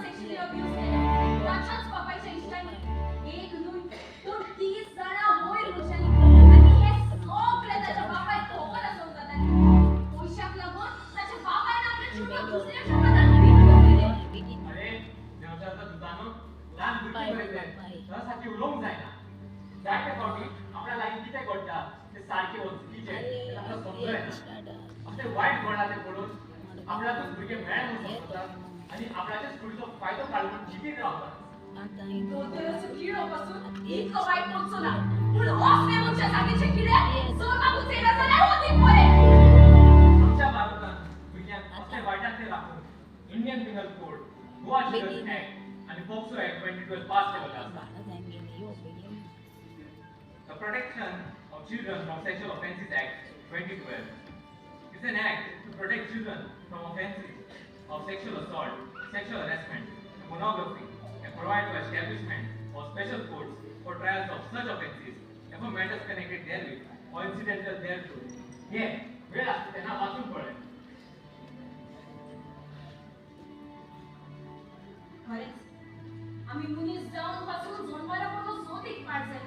Sexually abuse केला. त्याच्याच बापाच्या इष्टाने एक न्हय पण 30 जाणां वयर वचली आणि हे सगळे त्याच्या बापाय खोकला समजताली. पैशाक लागून त्याच्या बापायन आपल्या जीवाक दुसऱ्याच्या हातात दिली. अरे देवचाचा दुकानो लहान भुरगी बरयले त्यासाठी उलोवंक जायना. जायते फावटी आपल्या लागीं कितें घडटा ते सारखे वचुकीचे ताका समजयना. अशें वायट घडना तें पळोवन आपल्याकूच भुरगे मेळे म्हूण समजतात आनी आपल्याच्याच कुडीचो फायदो काडून जितीत रावतात. दोतोराचो किडो पासून इतको वाईट पोचो ना पूण असले मनशा जागेचे किडे स्वर्गाकूच येयला जाल्यार वतीक पळे. आमच्या भारतांत भुरग्यांक असले वायटांतले राखून Indian Penal Code, Goa Children's Act आनी पॉक्सो ऍक्ट 2012 पास केलेले आसा. The Protection of Children from Sexual Offences Act 2012 is an act to protect children from offences of sexual assault, sexual harassment, and pornography, and provide for establishment of special courts for trials of such offences and for matters connected therewith or incidental thereto. हे वेळ असते त्यांना वाचून पळय. खरेच आम्ही मुनीस जाऊन पासून जन्माला पडलो सोतीक पाडसे.